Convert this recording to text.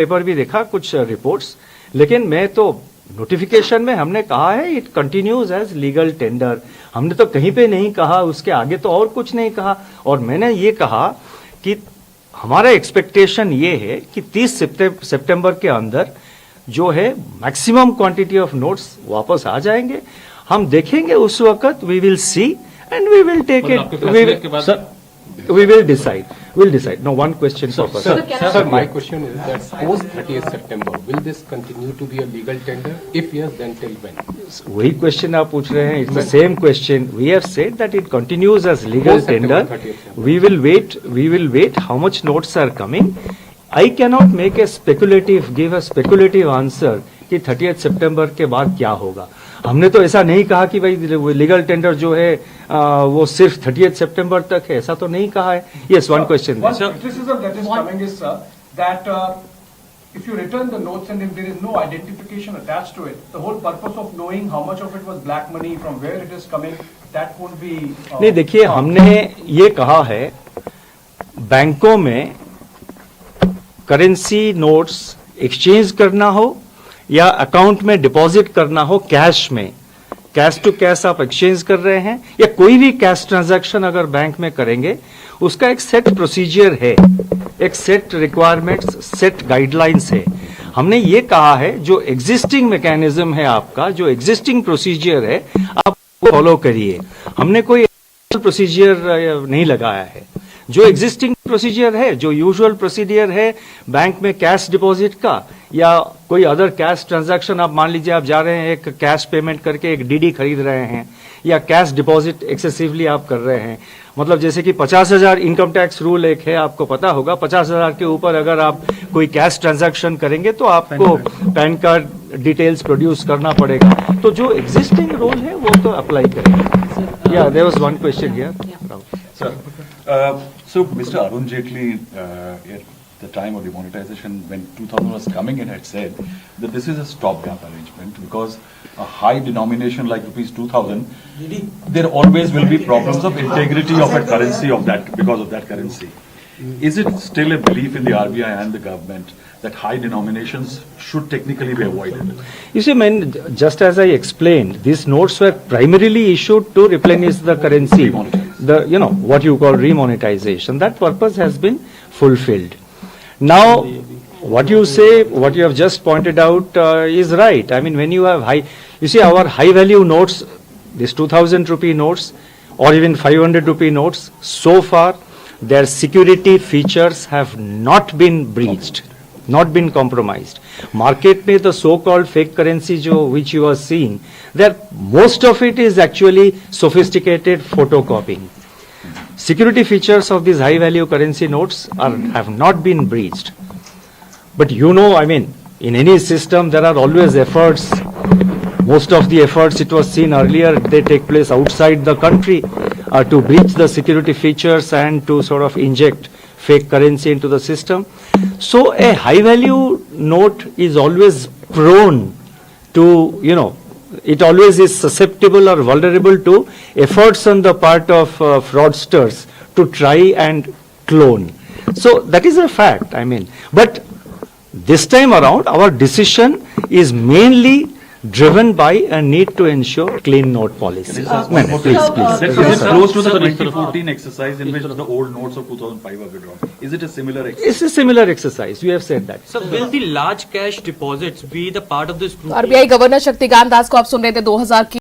Paper भी देखा कुछ रिपोर्ट्स, लेकिन मैं तो नोटिफिकेशन में हमने कहा है it continues as legal tender. हमने तो कहीं पे नहीं कहा, उसके आगे तो और कुछ नहीं कहा। और मैंने ये कहा कि हमारा एक्सपेक्टेशन ये है कि 30 सितंबर के अंदर जो है मैक्सिमम क्वांटिटी ऑफ नोट्स वापस आ जाएंगे। हम देखेंगे उस वक्त, we will see and we will take it, we will decide. We'll decide. No, one question per person. Sir, my question is that post 30th September, will this continue to be a legal tender? If yes, then till when? वही question आप पूछ रहे हैं. It's the same question. We have said that it continues as legal tender. We will wait. We will wait. How much notes are coming? I cannot make give a speculative answer कि 30th September के बाद क्या होगा. हमने तो ऐसा नहीं कहा कि भाई लीगल टेंडर जो है वो सिर्फ 30th सितंबर तक है, ऐसा तो नहीं कहा है. Yes, one question. Criticism that is coming is that if you return the notes and if there is no identification attached to it, the whole purpose of knowing how much of it was black money, from where it is coming, that won't be. नहीं, देखिए, हमने ये कहा है बैंकों में currency notes exchange करना हो या अकाउंट में डिपॉजिट करना हो, कैश में, कैश टू कैश आप एक्सचेंज कर रहे हैं या कोई भी कैश ट्रांजैक्शन अगर बैंक में करेंगे, उसका एक सेट प्रोसीजर है, एक सेट रिक्वायरमेंट्स, सेट गाइडलाइंस है. हमने ये कहा है जो एग्जिस्टिंग मैकेनिज्म है आपका, जो एग्जिस्टिंग प्रोसीजर है, आप फॉलो करिए. हमने कोई प्रोसीजर नहीं लगाया है. जो एग्जिस्टिंग प्रोसीजर है, जो यूजुअल प्रोसीजर है बैंक में कैश डिपॉजिट का या कोई अदर कैश ट्रांजैक्शन, आप मान लीजिए आप जा रहे हैं एक कैश पेमेंट करके एक डीडी खरीद रहे हैं या कैश डिपॉजिट एक्सेसिवली आप कर रहे हैं, मतलब जैसे कि 50,000 इनकम टैक्स रूल एक है, आपको पता होगा, 50,000 के ऊपर अगर आप कोई कैश ट्रांजैक्शन करेंगे तो आपको पैन कार्ड डिटेल्स प्रोड्यूस करना पड़ेगा. तो जो एग्जिस्टिंग रूल है वो तो अप्लाई करेंगे. या there was one question here. So, Mr. Arun Jaitley, at the time of demonetization, when 2000 was coming in, had said that this is a stopgap arrangement because a high denomination like rupees 2000, there always will be problems of integrity of a currency of that because of that currency. Is it still a belief in the RBI and the government that high denominations should technically be avoided? You see, man, just as I explained, these notes were primarily issued to replenish the currency, what you call remonetization. That purpose has been fulfilled. Now, what you say, what you have just pointed out is right. I mean, when you have you see our high value notes, these 2,000 rupee notes or even 500 rupee notes, so far their security features have not been breached, not been compromised. Market में the so-called fake currency which you are seeing, most of it is actually sophisticated photocopying. Security features of these high-value currency notes have not been breached. But I mean, in any system there are always efforts. Most of the efforts, it was seen earlier, they take place outside the country to breach the security features and to sort of inject fake currency into the system. So a high value note is always prone to, it always is susceptible or vulnerable to efforts on the part of fraudsters to try and clone. So that is a fact, I mean. But this time around, our decision is mainly driven by a need to ensure clean note policy. Please. Is it close to the 2014 exercise in which the old notes of 2005 were withdrawn? Is it a similar exercise? It's a similar exercise. You have said that. So will the large cash deposits be the part of this group? RBI governor Shaktikanta Das को आप सुन रहे थे 2000 की